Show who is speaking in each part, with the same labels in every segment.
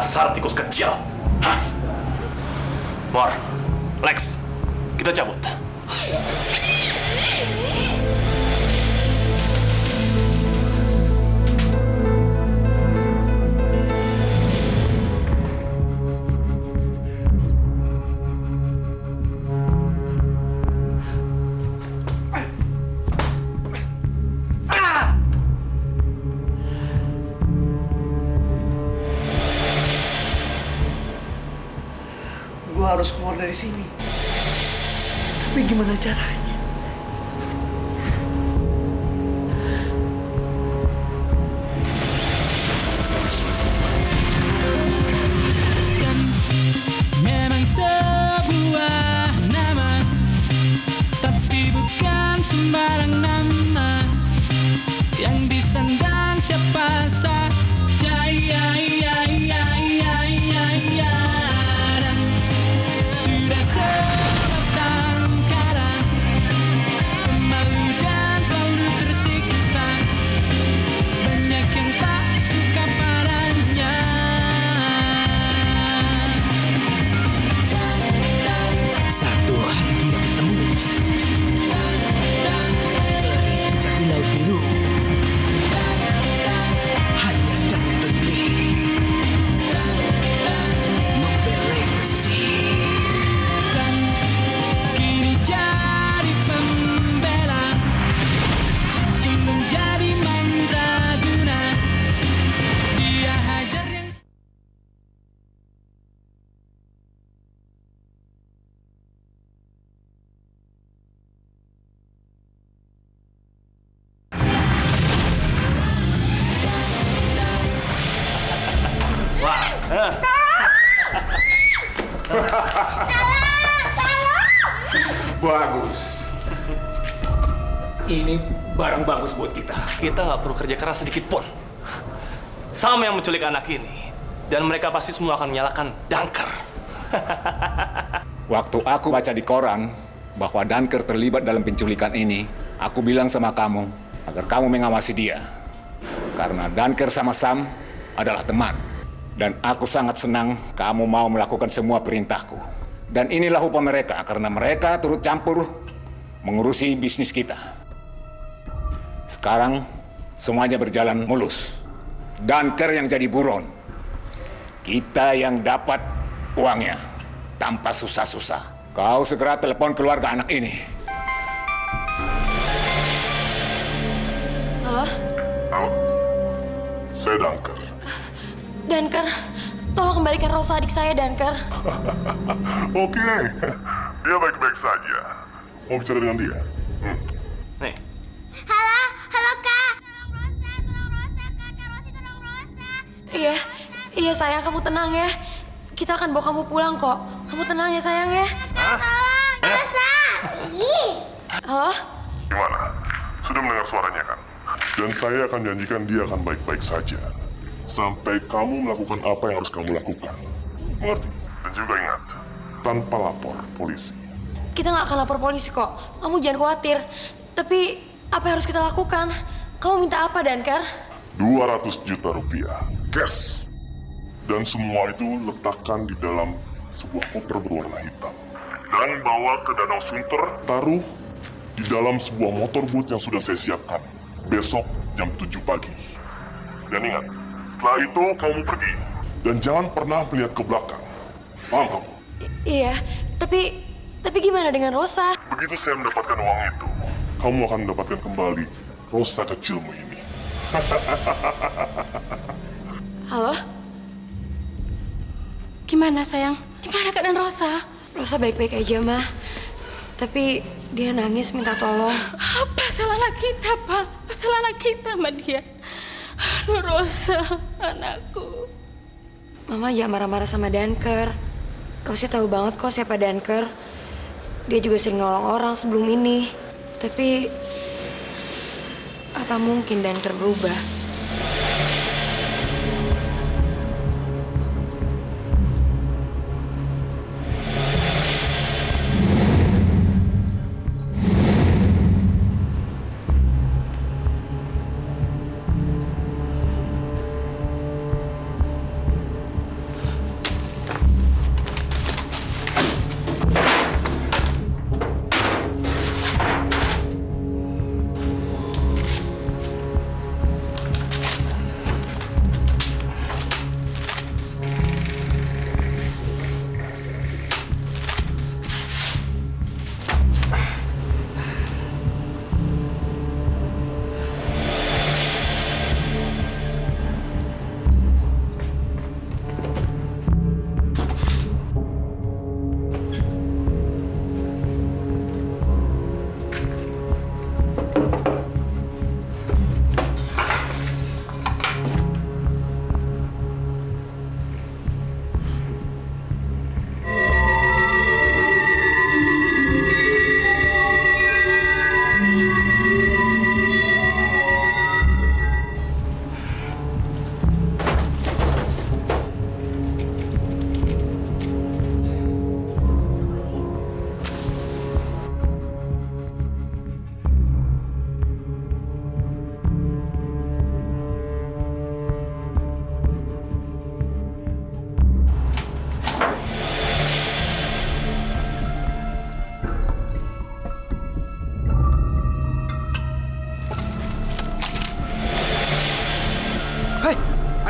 Speaker 1: Dasar tikus kecil. Hah? Mor, Lex, kita cabut.
Speaker 2: Gue harus keluar dari sini. Tapi gimana caranya?
Speaker 3: Memang sebuah nama, tapi bukan sembarang nama yang disandang siapa saja. Dan sudah sebatang kara, pemalu dan selalu tersiksa. Banyak yang tak suka padanya.
Speaker 4: Satu hari dia bertemu dari puncak di Laut Biru. Hanya dengan terpilih membeleng bersih.
Speaker 3: Dan kini jadi pembela, si Cimeng jadi mandraguna. Dia hajar yang
Speaker 5: Bagus. Ini barang bagus buat kita.
Speaker 1: Kita nggak perlu kerja keras sedikit pun. Sam yang menculik anak ini. Dan mereka pasti semua akan menyalahkan Dunker.
Speaker 5: Waktu aku baca di koran bahwa Dunker terlibat dalam penculikan ini, aku bilang sama kamu agar kamu mengawasi dia. Karena Dunker sama Sam adalah teman. Dan aku sangat senang kamu mau melakukan semua perintahku. Dan inilah upah mereka, karena mereka turut campur mengurusi bisnis kita. Sekarang semuanya berjalan mulus. Dunker yang jadi buron. Kita yang dapat uangnya tanpa susah-susah. Kau segera telepon keluarga anak ini.
Speaker 6: Halo?
Speaker 7: Halo, saya Dunker.
Speaker 6: Dunker, tolong kembalikan Rosa adik saya, Dunker.
Speaker 7: Oke, dia baik-baik saja. Mau bicara dengan dia?
Speaker 1: Nih,
Speaker 8: Halo Kak. Tolong Rosa, Kak Rosi tolong Rosa.
Speaker 6: Iya sayang, kamu tenang ya. Kita akan bawa kamu pulang kok. Kamu tenang ya sayang ya.
Speaker 8: Tolong Rosa. Ih.
Speaker 6: Halo?
Speaker 7: Gimana? Sudah mendengar suaranya kan? Dan saya akan janjikan dia akan baik-baik saja. Sampai kamu melakukan apa yang harus kamu lakukan. Mengerti? Dan juga ingat, tanpa lapor polisi.
Speaker 6: Kita nggak akan lapor polisi kok. Kamu jangan khawatir. Tapi apa yang harus kita lakukan? Kamu minta apa, Dunker?
Speaker 7: 200 juta rupiah. Cash. Dan semua itu letakkan di dalam sebuah koper berwarna hitam. Dan bawa ke Danau Sunter, taruh di dalam sebuah motor boot yang sudah saya siapkan. Besok jam 7 pagi. Dan ingat, setelah itu kamu pergi. Dan jangan pernah melihat ke belakang. Paham kamu?
Speaker 6: Iya, tapi gimana dengan Rosa?
Speaker 7: Begitu saya mendapatkan uang itu, kamu akan mendapatkan kembali Rosa kecilmu ini.
Speaker 6: Halo? Gimana sayang? Gimana keadaan Rosa? Rosa baik-baik aja, Mah. Tapi dia nangis minta tolong.
Speaker 9: Apa salah kita, Pak? Apa salah kita sama dia? Aduh, Rosa, anakku.
Speaker 6: Mama jangan marah-marah sama Dunker. Rosa tahu banget kok siapa Dunker. Dia juga sering nolong orang sebelum ini. Tapi apa mungkin Dunker berubah?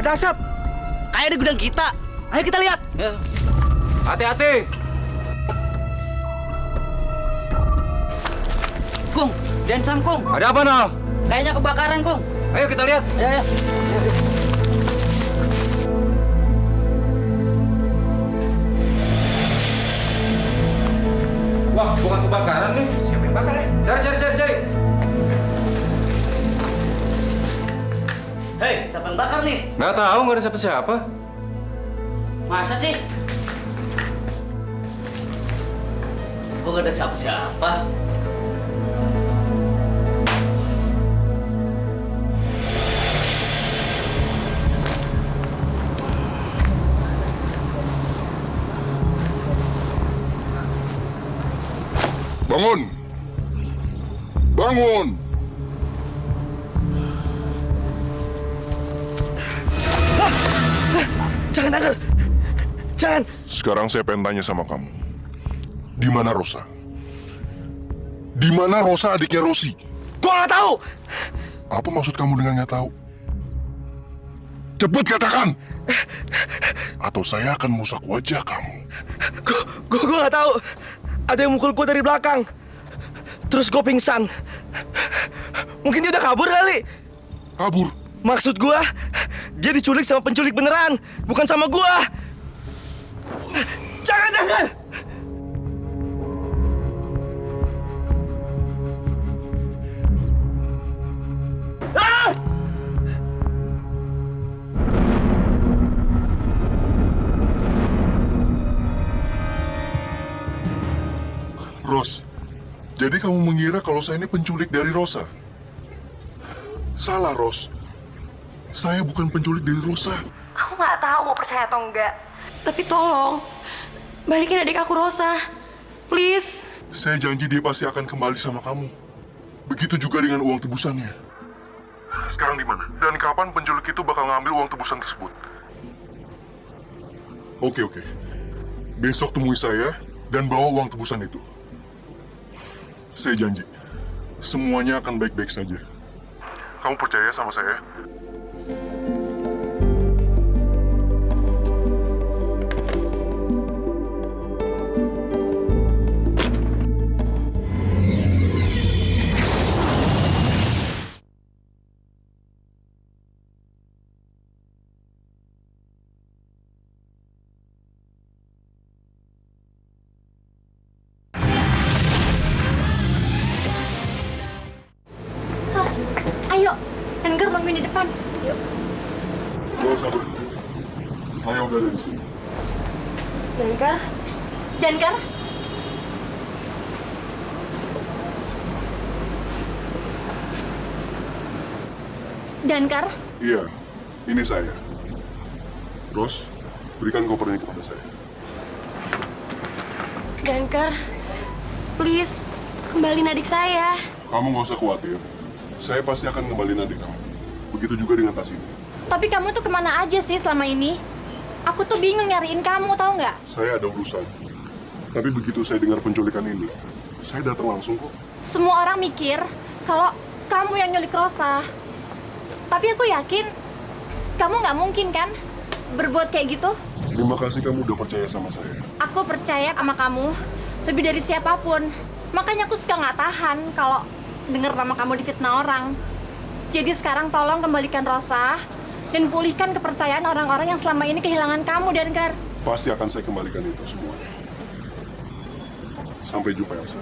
Speaker 4: Ada asap. Kayak di gudang kita. Ayo kita lihat.
Speaker 10: Hati-hati.
Speaker 4: Kung, dan Sam Kung.
Speaker 10: Ada apa, Nal?
Speaker 4: Kayaknya kebakaran, Kung.
Speaker 10: Ayo kita lihat.
Speaker 4: Ayo.
Speaker 10: Wah, bukan kebakaran nih. Siapa yang bakar ya? Cari.
Speaker 4: Hei, siapa yang bakar nih?
Speaker 10: Nggak tahu, nggak ada siapa-siapa.
Speaker 4: Masa sih? Kok gak ada siapa-siapa?
Speaker 7: Bangun! Bangun!
Speaker 2: Jangan, Dangker! Jangan!
Speaker 7: Sekarang saya pengen tanya sama kamu. Di mana Rosa? Di mana Rosa adiknya Rosi?
Speaker 2: Gua nggak tahu!
Speaker 7: Apa maksud kamu dengan nggak tahu? Cepat katakan! Atau saya akan merusak wajah kamu.
Speaker 2: Gua nggak tahu. Ada yang mukul gua dari belakang. Terus gua pingsan. Mungkin dia udah kabur kali.
Speaker 7: Kabur?
Speaker 2: Maksud gua, dia diculik sama penculik beneran, bukan sama gua. Jangan! Ah!
Speaker 7: Ros, jadi kamu mengira kalau saya ini penculik dari Rosa? Salah, Ros. Saya bukan penculik dari Rosa.
Speaker 6: Aku nggak tahu mau percaya atau enggak. Tapi tolong, balikin adik aku Rosa. Please.
Speaker 7: Saya janji dia pasti akan kembali sama kamu. Begitu juga dengan uang tebusannya. Sekarang di mana? Dan kapan penculik itu bakal ngambil uang tebusan tersebut? Oke. Besok temui saya dan bawa uang tebusan itu. Saya janji, semuanya akan baik-baik saja. Kamu percaya sama saya?
Speaker 8: Ros, ayo. Dangker nungguin di depan. Yuk.
Speaker 7: Gak usah berhenti. Saya udah ada di sini.
Speaker 8: Dangker? Dangker?
Speaker 7: Iya, ini saya. Ros, berikan kopernya kepada saya.
Speaker 6: Dangker, please, kembaliin adik saya.
Speaker 7: Kamu nggak usah khawatir. Saya pasti akan ngembaliin adik kamu. Begitu juga dengan tas ini.
Speaker 8: Tapi kamu tuh kemana aja sih selama ini? Aku tuh bingung nyariin kamu, tahu nggak?
Speaker 7: Saya ada urusan. Tapi begitu saya dengar penculikan ini, saya datang langsung kok.
Speaker 8: Semua orang mikir kalau kamu yang nyulik Rosa. Tapi aku yakin kamu nggak mungkin kan berbuat kayak gitu.
Speaker 7: Terima kasih kamu udah percaya sama saya.
Speaker 8: Aku percaya sama kamu lebih dari siapapun. Makanya aku suka nggak tahan kalau dengar nama kamu difitnah orang. Jadi sekarang tolong kembalikan Rosa dan pulihkan kepercayaan orang-orang yang selama ini kehilangan kamu, Dangker.
Speaker 7: Pasti akan saya kembalikan itu semua. Sampai jumpa, Elsa.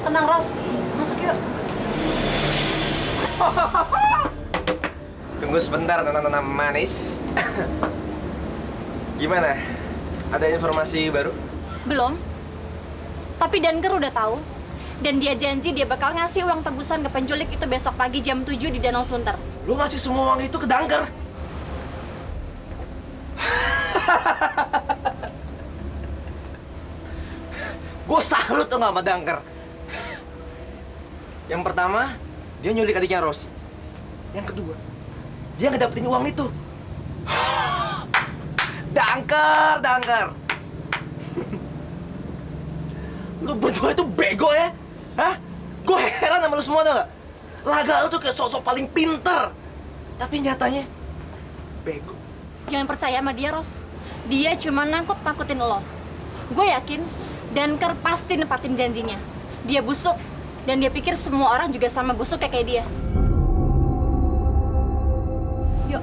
Speaker 8: Tenang, Ros. Masuk yuk.
Speaker 10: Tunggu sebentar, nona-nona manis.
Speaker 2: Gimana? Ada informasi baru?
Speaker 8: Belum. Tapi Danker udah tahu. Dan dia janji dia bakal ngasih uang tebusan ke penculik itu besok pagi jam 7 di Danau Sunter.
Speaker 2: Lu ngasih semua uang itu ke Danker? Gue salut tuh sama Danker. Yang pertama, dia nyulik adiknya Rossi. Yang kedua, dia ngedapetin uang itu. Danker. Lu berdua itu bego ya? Hah? Gue heran sama lu semua tau gak? Laga lu tuh kayak sosok paling pinter. Tapi nyatanya, bego.
Speaker 8: Jangan percaya sama dia, Ros. Dia cuma nakut-nakutin lo. Gue yakin Danker pasti nepatin janjinya. Dia busuk, dan dia pikir semua orang juga sama busuk kayak dia. Yuk.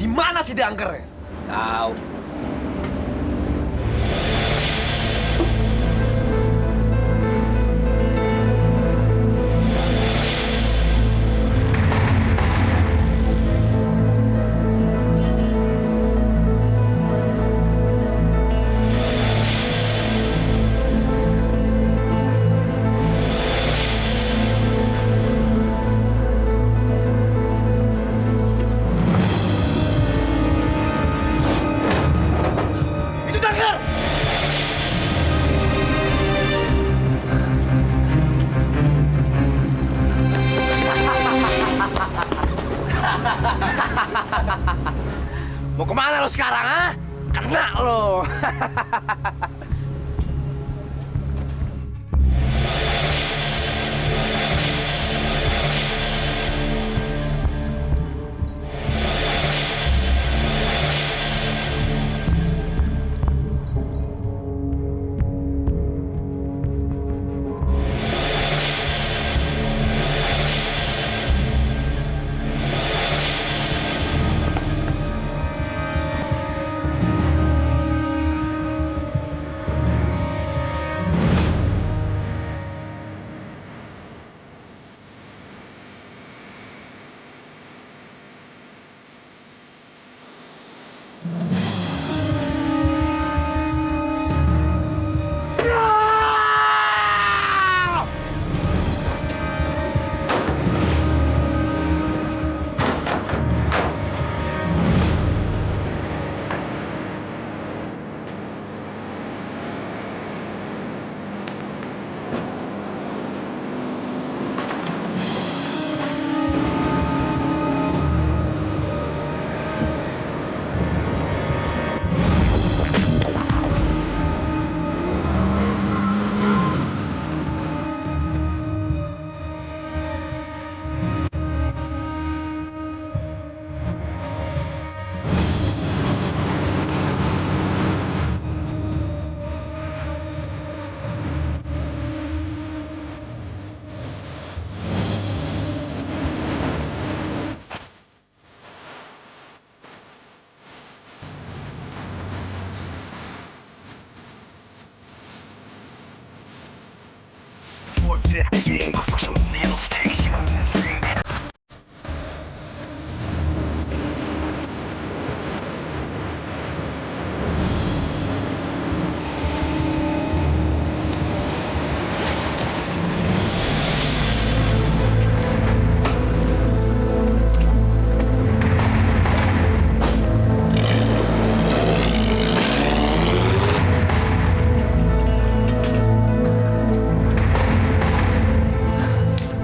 Speaker 2: Di mana si Danker ya?
Speaker 4: Tahu.
Speaker 2: Itu Danker! Mau kemana lo sekarang, ha? Kena lo!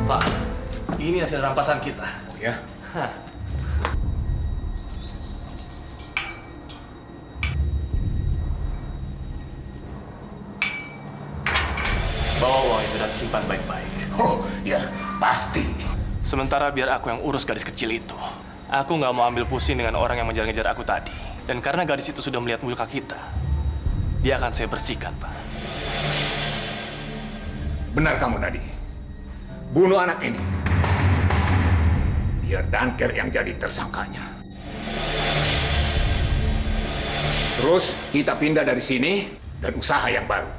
Speaker 1: Pak, ini hasil rampasan kita.
Speaker 5: Oh ya?
Speaker 1: Hah. Bawa uang itu dan simpan baik-baik.
Speaker 5: Oh ya, pasti.
Speaker 1: Sementara biar aku yang urus gadis kecil itu. Aku nggak mau ambil pusing dengan orang yang mengejar-ngejar aku tadi. Dan karena gadis itu sudah melihat muka kita, dia akan saya bersihkan, Pak.
Speaker 5: Benar kamu, Nadi. Bunuh anak ini. Biar Danker yang jadi tersangkanya. Terus kita pindah dari sini dan usaha yang baru.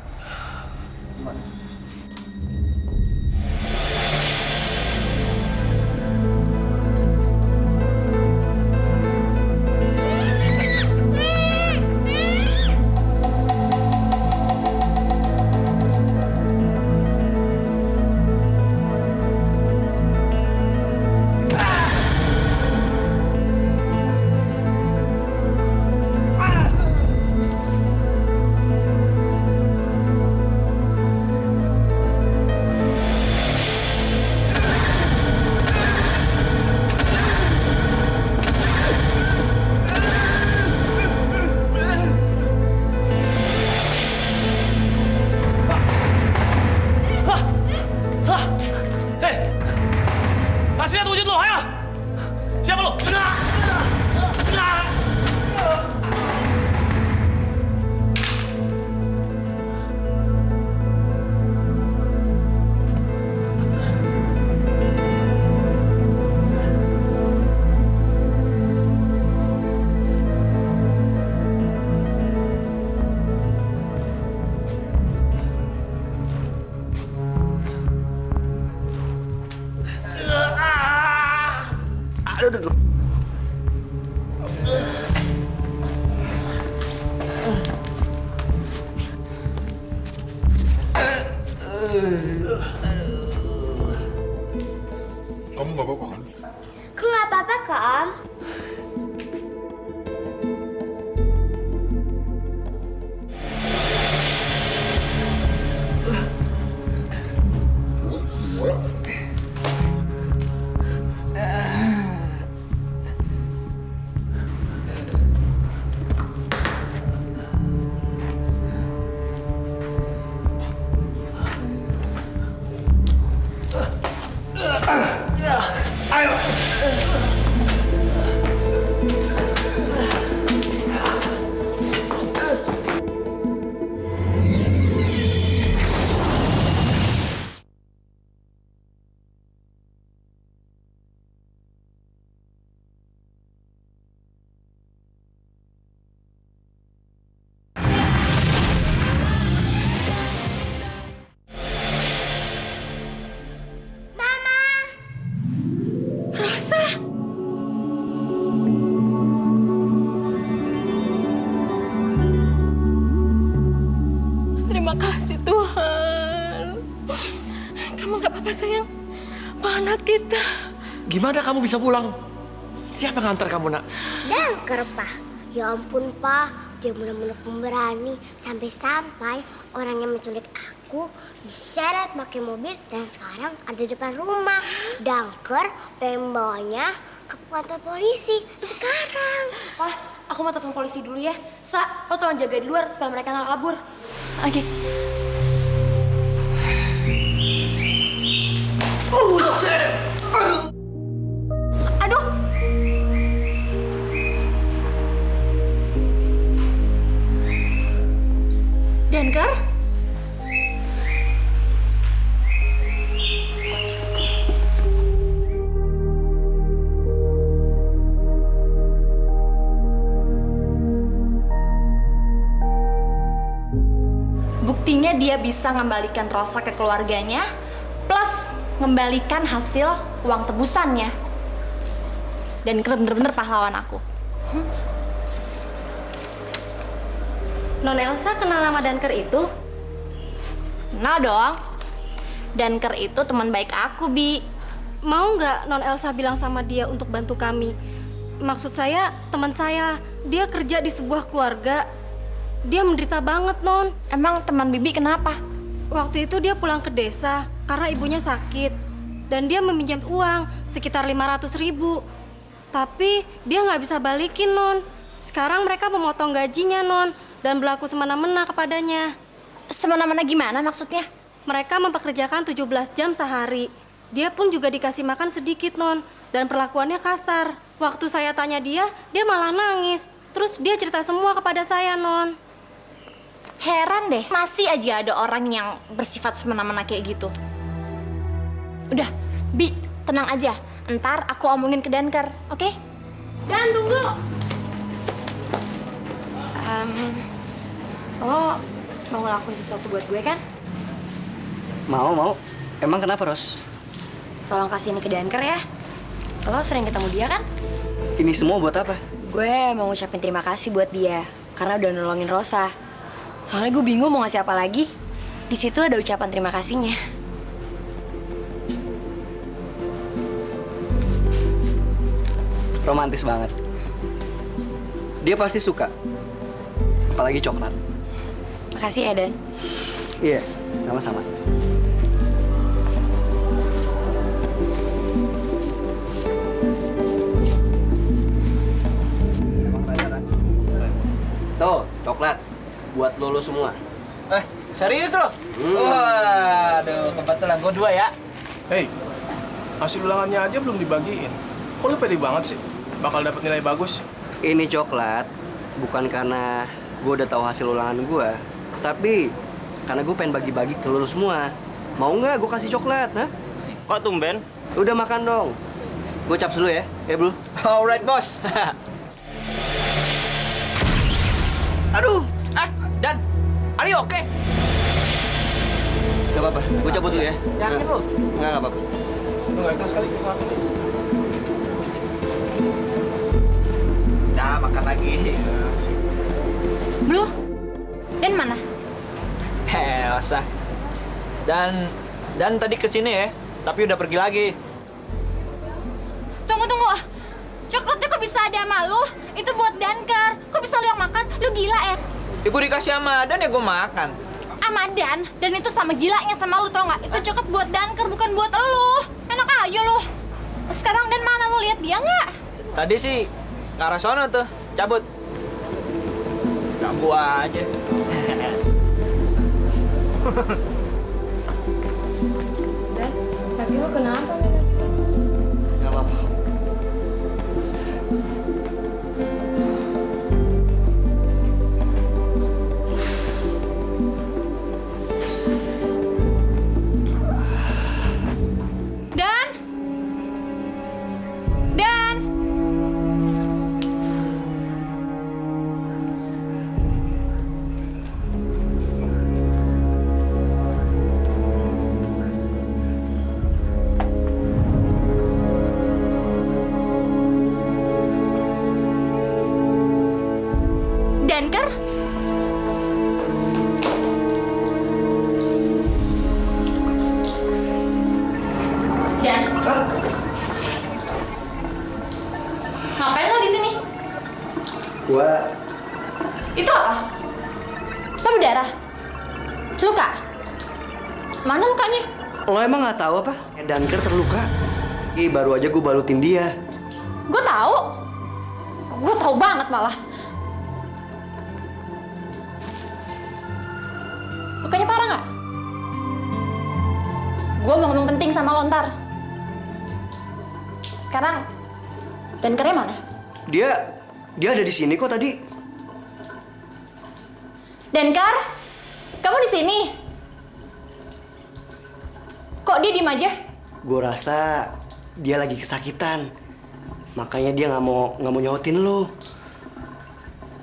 Speaker 1: Kasih lihat wujud lo, ayo! Siapa lo?
Speaker 2: Aduh.
Speaker 7: Kamu nggak apa-apa kan?
Speaker 11: Kok nggak apa-apa kok, Om?
Speaker 9: Terima kasih Tuhan. Kamu nggak apa-apa sayang? Mana kita?
Speaker 2: Gimana kamu bisa pulang? Siapa yang ngantar kamu, Nak?
Speaker 11: Danker, Pak. Ya ampun, Pak. Dia benar-benar pemberani. Sampai-sampai orang yang menculik aku diseret pakai mobil dan sekarang ada di depan rumah. Danker pengen bawanya ke kantor polisi sekarang.
Speaker 6: Wah, aku mau telepon polisi dulu ya. Sa, lo tolong jaga di luar supaya mereka nggak kabur.
Speaker 9: Oke.
Speaker 6: Aduh. Danker?
Speaker 8: Buktinya dia bisa mengembalikan Rosa ke keluarganya, plus mengembalikan hasil uang tebusannya. Dan bener-bener pahlawan aku.
Speaker 11: Non Elsa kenal sama Danker itu?
Speaker 8: Nah dong, Danker itu teman baik aku, Bi.
Speaker 12: Mau nggak Non Elsa bilang sama dia untuk bantu kami? Maksud saya, teman saya, dia kerja di sebuah keluarga. Dia menderita banget, Non.
Speaker 8: Emang teman Bibi kenapa?
Speaker 12: Waktu itu dia pulang ke desa karena ibunya sakit. Dan dia meminjam uang sekitar 500.000. Tapi dia nggak bisa balikin, Non. Sekarang mereka memotong gajinya, Non. Dan berlaku semena-mena kepadanya.
Speaker 8: Semena-mena gimana maksudnya?
Speaker 12: Mereka mempekerjakan 17 jam sehari. Dia pun juga dikasih makan sedikit, Non. Dan perlakuannya kasar. Waktu saya tanya dia malah nangis. Terus dia cerita semua kepada saya, Non.
Speaker 8: Heran deh, masih aja ada orang yang bersifat semena-mena kayak gitu. Udah, Bi, tenang aja. Ntar aku omongin ke Danker, oke? Dan tunggu.
Speaker 6: Lo mau ngelakuin sesuatu buat gue kan?
Speaker 2: Mau. Emang kenapa, Ros?
Speaker 6: Tolong kasih ini ke Danker ya. Lo sering ketemu dia kan?
Speaker 2: Ini semua buat apa?
Speaker 6: Gue mau ngucapin terima kasih buat dia karena udah nolongin Rosa. Soalnya gue bingung mau ngasih apa lagi. Di situ ada ucapan terima kasihnya.
Speaker 2: Romantis banget. Dia pasti suka. Apalagi coklat.
Speaker 6: Makasih ya, Dan.
Speaker 2: Iya, sama-sama. Tuh, coklat. Buat lo semua.
Speaker 4: Serius lo? Waduh, kebetulan gue 2 ya.
Speaker 1: Hei, hasil ulangannya aja belum dibagiin. Kok lu pede banget sih bakal dapat nilai bagus?
Speaker 2: Ini coklat bukan karena gue udah tahu hasil ulangan gue, tapi karena gue pengen bagi-bagi ke lo semua. Mau nggak gue kasih coklat, ha?
Speaker 4: Kok tumben?
Speaker 2: Udah makan dong. Gue cap dulu ya, bro.
Speaker 4: Alright, bos.
Speaker 2: Aduh,
Speaker 4: Dan, are you okay?
Speaker 2: gak apa-apa. Gue cabut dulu ya.
Speaker 4: Yakin lo?
Speaker 2: Nggak apa-apa.
Speaker 1: Lu nggak ikhlas kali kita apa nih?
Speaker 4: Nah, makan lagi.
Speaker 8: Blue, Dan mana?
Speaker 4: Elsa. Dan tadi kesini ya, tapi udah pergi lagi.
Speaker 8: Tunggu. Coklatnya kok bisa ada sama lu? Itu buat Danker. Kok bisa lu yang makan? Lu gila ya?
Speaker 4: Ibu dikasih sama Dan ya gue makan.
Speaker 8: Sama Dan itu sama gilanya sama lu, tau nggak? Itu coklat buat Danker, bukan buat lu. Enak aja lu. Sekarang Dan mana, lu lihat dia nggak?
Speaker 4: Tadi sih ke arah sono tuh, cabut. Ganggu aja.
Speaker 6: Dan, kaki lo kenapa?
Speaker 2: Nggak apa-apa.
Speaker 8: Dan! Danker? Dan? Ngapain lo di sini?
Speaker 2: Gua
Speaker 8: Itu apa? Lo berdarah? Luka? Mana lukanya?
Speaker 2: lo emang nggak tahu apa? Danker terluka. Baru aja gue balutin dia.
Speaker 8: Gue tahu. Gue tahu banget malah. Lukanya parah nggak? Gue mau ngomong penting sama lo ntar. Sekarang Dankernya mana?
Speaker 2: Dia ada di sini kok tadi.
Speaker 8: Danker, kamu di sini? Kok dia diem aja?
Speaker 2: Gue rasa dia lagi kesakitan. Makanya dia nggak mau nyautin lo.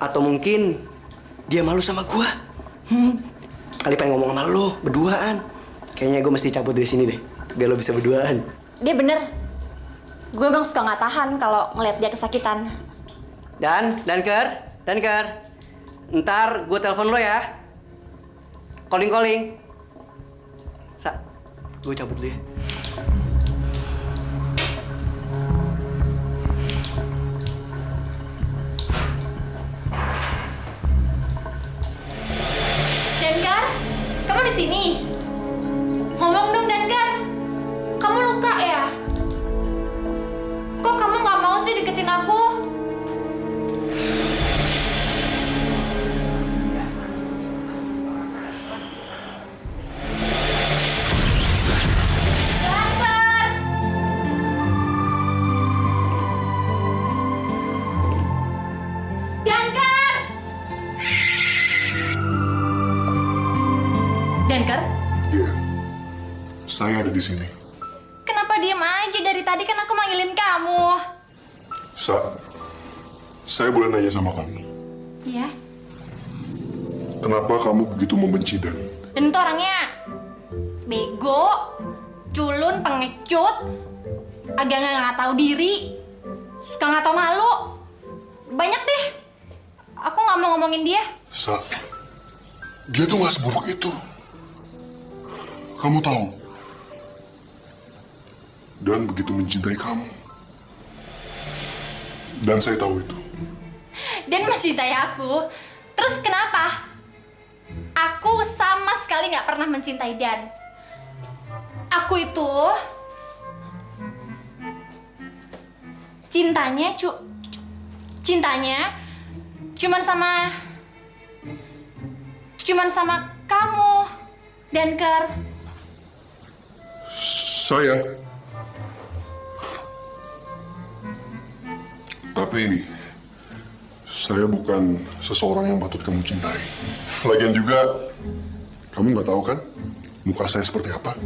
Speaker 2: Atau mungkin dia malu sama gue. Kali pengen ngomong sama lo berduaan. Kayaknya gue mesti cabut dari sini deh, biar lo bisa berduaan.
Speaker 8: Dia bener. Gue emang suka nggak tahan kalau ngeliat dia kesakitan.
Speaker 2: Danker. Ntar gue telepon lo ya. Calling. Gue cabut dulu ya.
Speaker 8: Danker, kamu di sini? Ngomong dong, Danker. Kamu luka ya? Kok kamu nggak mau sih deketin aku? Danker! Danker! Danker?
Speaker 7: Iya, saya ada di sini.
Speaker 8: Kenapa diem aja dari tadi, kan aku manggilin kamu?
Speaker 7: Saya boleh nanya sama kamu.
Speaker 8: Iya.
Speaker 7: Kenapa kamu begitu membenci Dan?
Speaker 8: Dan itu orangnya bego, culun, pengecut, agak nggak tahu diri, suka nggak tahu malu. Banyak deh. Aku nggak mau ngomongin dia.
Speaker 7: Sa, dia tuh nggak seburuk itu. Kamu tahu, Dan begitu mencintai kamu. Dan saya tahu itu.
Speaker 8: Dan mencintai aku. Terus kenapa? Aku sama sekali nggak pernah mencintai Dan. Aku itu cintanya cuman sama kamu, Danker.
Speaker 7: Sayang. Tapi saya bukan seseorang yang patut kamu cintai. Lagian juga, kamu nggak tahu kan muka saya seperti apa?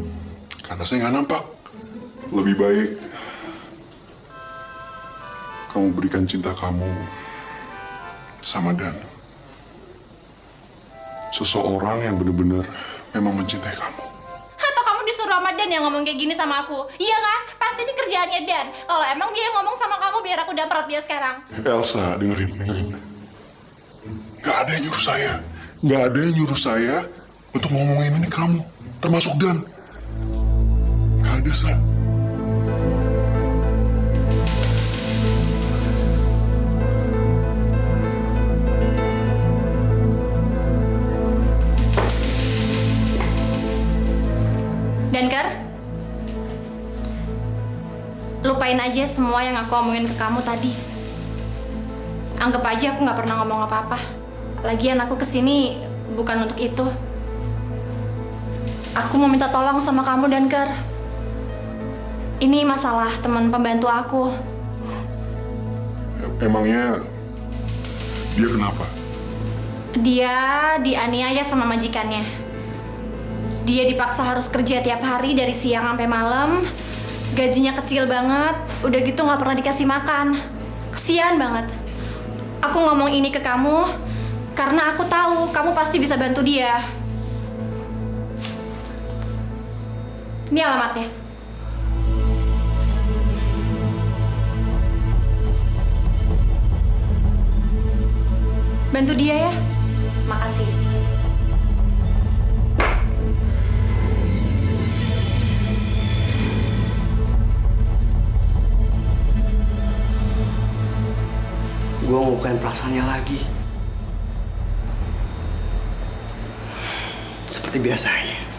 Speaker 7: Karena saya nggak nampak. Lebih baik kamu berikan cinta kamu sama Dan. Seseorang yang benar-benar memang mencintai kamu.
Speaker 8: Atau kamu disuruh sama Dan yang ngomong kayak gini sama aku? Iya kan? Pasti ini kerjaannya Dan. Kalau emang dia yang ngomong sama kamu biar aku damprat dia sekarang.
Speaker 7: Elsa, dengerin. Nggak ada yang nyuruh saya. Nggak ada yang nyuruh saya untuk ngomongin ini kamu. Termasuk Dan. Nggak ada, Sa.
Speaker 8: Danker, lupain aja semua yang aku omongin ke kamu tadi. Anggap aja aku nggak pernah ngomong apa-apa. Lagian aku kesini bukan untuk itu. Aku mau minta tolong sama kamu, Danker. Ini masalah teman pembantu aku.
Speaker 7: Emangnya dia kenapa?
Speaker 8: Dia dianiaya sama majikannya. Dia dipaksa harus kerja tiap hari dari siang sampai malam. Gajinya kecil banget. Udah gitu nggak pernah dikasih makan. Kesian banget. Aku ngomong ini ke kamu karena aku tahu kamu pasti bisa bantu dia. Ini alamatnya. Bantu dia ya. Makasih.
Speaker 2: Gue ngukain perasaannya lagi. Seperti biasanya.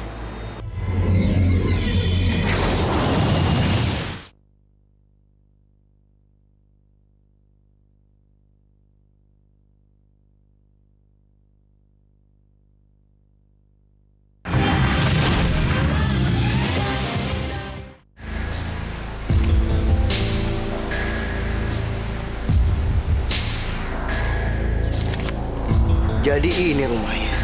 Speaker 2: Jadi ini rumahnya.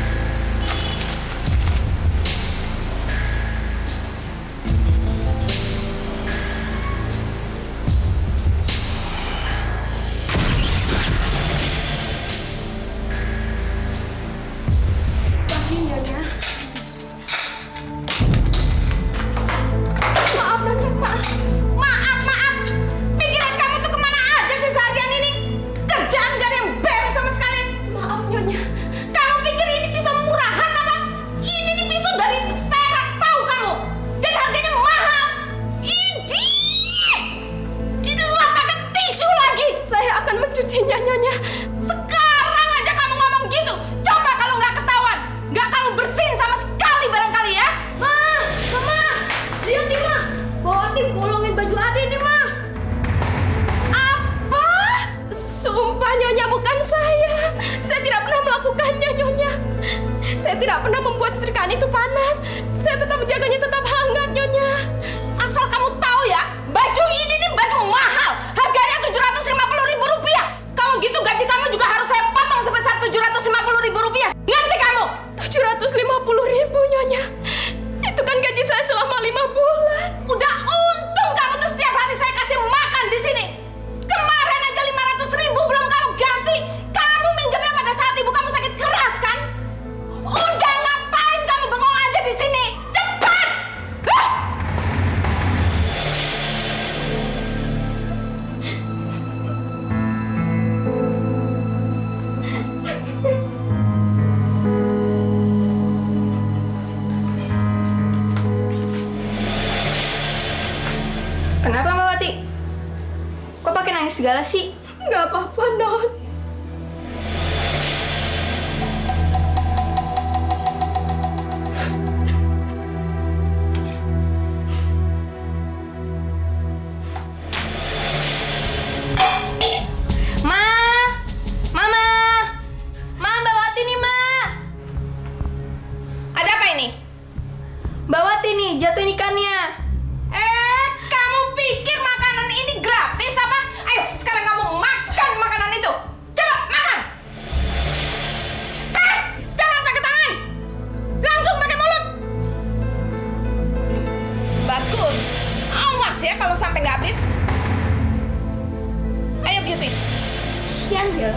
Speaker 8: Pagi, Nyonya. Maaf, Nyonya, maaf. Maaf. Pikiran kamu tuh kemana aja sih seharian ini? Kerjaan gak ada yang beres sama sekali. Maaf, Nyonya. Kamu pikir ini pisau murahan apa? Ini nih pisau dari perak, tahu kamu? Dan harganya mahal. Idi! Dilap pakai tisu lagi. Saya akan mencucinya, Nyonya. Sekarang aja kamu ngomong gitu. Coba kalau nggak ketahuan. Nggak kamu bersihin sama sekali barangkali ya. Mah, lihat nih, Mah. Bawa tim bolongin baju Ade nih, Mah. Apa? Sumpah, Nyonya, bukan saya. Saya tidak pernah melakukannya, Nyonya. Saya tidak pernah membuat setrikaan itu panas. Saya tetap menjaganya tetap hangat, Nyonya. Asal kamu tahu ya, baju ini nih baju mahal. Harganya Rp750.000. Kalau gitu gaji kamu juga harus saya potong sebesar Rp750.000. Ngerti kamu? Rp750.000, Nyonya. Itu kan gaji saya selama 5 bulan. Udah untung kamu tuh setiap hari saya kasih makan di sini. Kemarin aja 500.000 belum kamu ganti. Kamu minjemnya pada saat ibu kamu sakit keras kan?
Speaker 9: segala sih?
Speaker 12: Nggak apa-apa, Non.
Speaker 9: Ma! Mama! Ma, Mbak Wati nih, Ma! Ada apa ini? Mbak Wati nih, jatuhin ikannya. Kamu pikir makanan ini gratis apa? Ayo, sekarang kamu makan makanan itu. Coba, makan! Jangan pakai tangan! Langsung pakai mulut! Bagus. Awas ya kalau sampai nggak habis. Ayo, Beauty. Sian ya.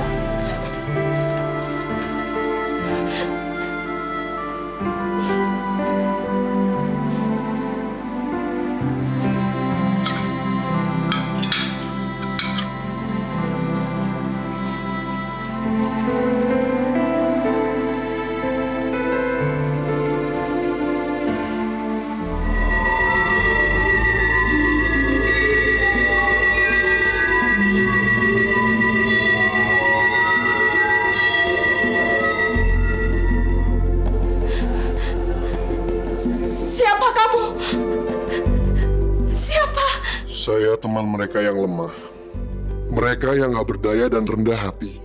Speaker 9: Siapa kamu? Siapa?
Speaker 7: Saya teman mereka yang lemah. Mereka yang gak berdaya dan rendah hati.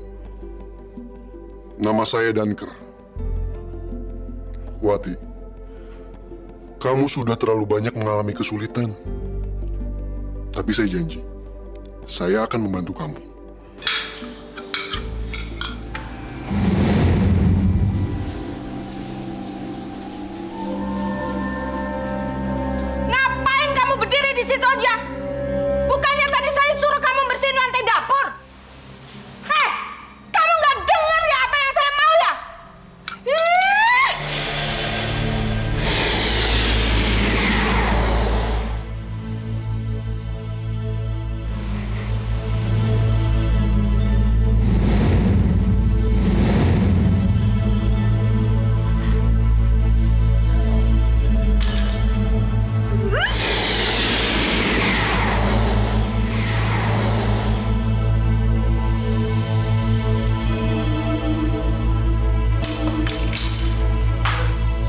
Speaker 7: Nama saya Danker. Wati, kamu sudah terlalu banyak mengalami kesulitan. Tapi saya janji, saya akan membantu kamu.
Speaker 9: Ngapain kamu berdiri di situ aja? Bukannya tadi saya suruh kamu bersihin lantai dapur? Kamu nggak dengar ya apa yang saya mau ya?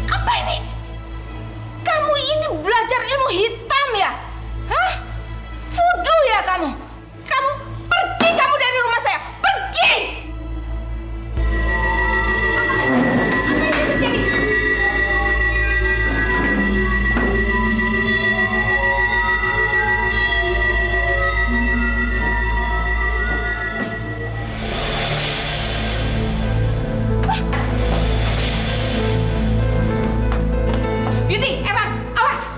Speaker 9: Apa ini? Kamu ini belajar ilmu hitam ya? Hah? Voodoo ya kamu? Kamu pergi kamu dari rumah saya. Pergi! Apa yang terjadi? Beauty, Evan, awas!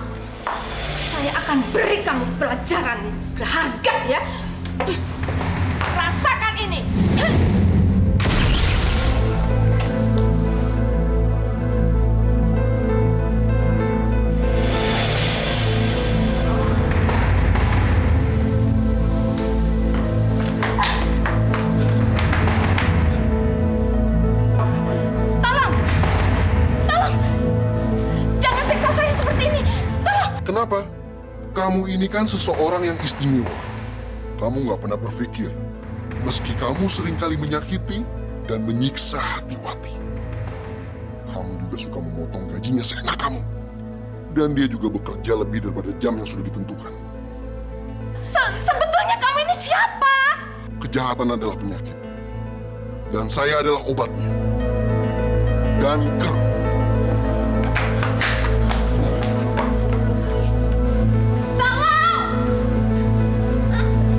Speaker 9: Saya akan beri kamu pelajaran yang berharga ya. Rasakan ini. Tolong! Tolong! Jangan siksa saya seperti ini. Tolong!
Speaker 7: Kenapa? Kamu ini kan seseorang yang istimewa. Kamu gak pernah berpikir, meski kamu seringkali menyakiti dan menyiksa hati Wati. Kamu juga suka memotong gajinya seenak kamu. Dan dia juga bekerja lebih daripada jam yang sudah ditentukan.
Speaker 9: Sebetulnya kamu ini siapa?
Speaker 7: Kejahatan adalah penyakit. Dan saya adalah obatnya. Danker.
Speaker 9: Tolong!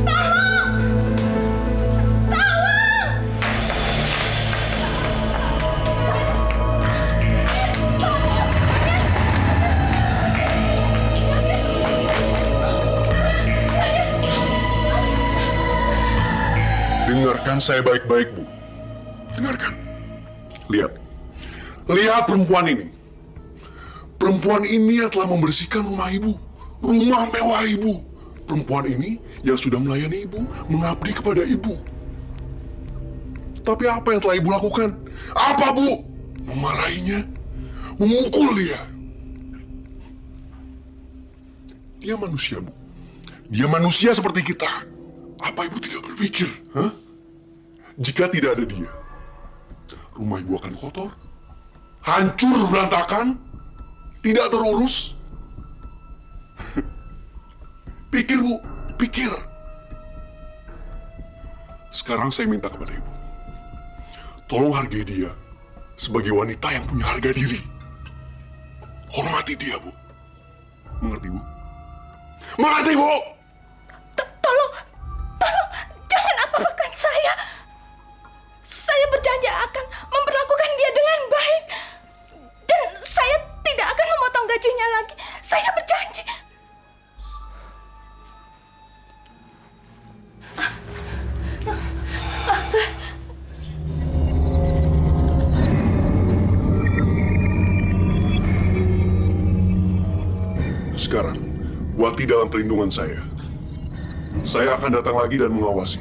Speaker 9: Tolong! Tolong!
Speaker 7: Dengarkan saya baik-baik, Bu. Dengarkan. Lihat. Lihat perempuan ini. Perempuan ini yang telah membersihkan rumah Ibu. Rumah mewah Ibu. Perempuan ini yang sudah melayani Ibu, mengabdi kepada Ibu. Tapi apa yang telah Ibu lakukan? Apa, Bu? Memarahinya? Memukul dia? Dia manusia, Bu. Dia manusia seperti kita. Apa ibu tidak berpikir, hah? Jika tidak ada dia, rumah ibu akan kotor, hancur berantakan, tidak terurus. Pikir, Bu, pikir. Sekarang saya minta kepada ibu, tolong hargai dia sebagai wanita yang punya harga diri. Hormati dia, Bu. Mengerti, Bu? Mengerti, Bu?
Speaker 9: Tolong, jangan apa-apakan saya. Saya berjanji akan memperlakukan dia dengan baik. Dan saya tidak akan memotong gajinya lagi. Saya berjanji.
Speaker 7: Sekarang, Wati dalam perlindungan saya. Saya akan datang lagi dan mengawasi.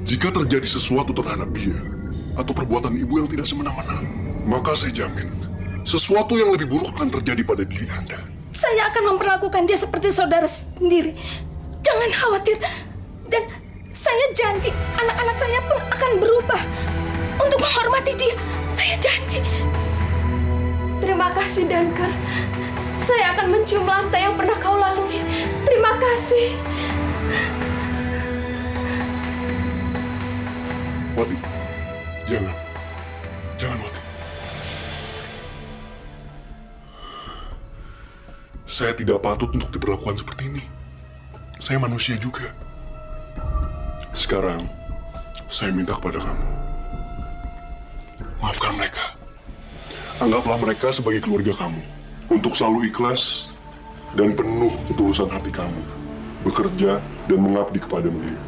Speaker 7: Jika terjadi sesuatu terhadap dia, atau perbuatan ibu yang tidak semena-mena, maka saya jamin, sesuatu yang lebih buruk akan terjadi pada diri Anda.
Speaker 9: Saya akan memperlakukan dia seperti saudara sendiri. Jangan khawatir. Dan saya janji, anak-anak saya pun akan berubah untuk menghormati dia. Saya janji. Terima kasih, Dunker. Saya akan mencium lantai yang pernah kau lalui. Terima kasih.
Speaker 7: Wati, jangan Wati. Saya tidak patut untuk diperlakukan seperti ini. Saya manusia juga. Sekarang, saya minta kepada kamu, maafkan mereka. Anggaplah mereka sebagai keluarga kamu. Untuk selalu ikhlas dan penuh ketulusan hati kamu, bekerja dan mengabdi kepada mereka.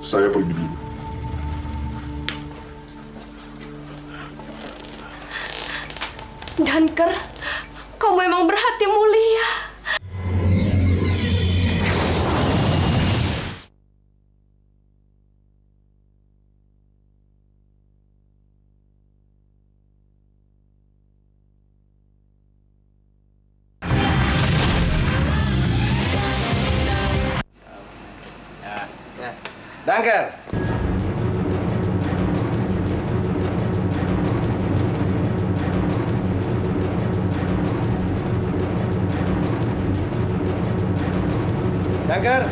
Speaker 7: Saya pergi dulu.
Speaker 9: Dunker, kau memang berhati mulia.
Speaker 2: Dunker. Dunker.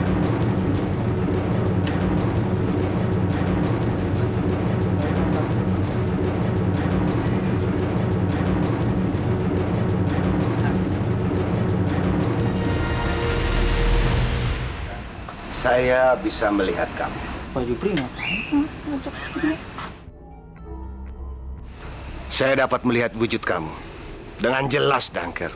Speaker 13: Saya bisa melihat kamu.
Speaker 4: Pak Jupri ngapain?
Speaker 13: Saya dapat melihat wujud kamu dengan jelas, Dunker.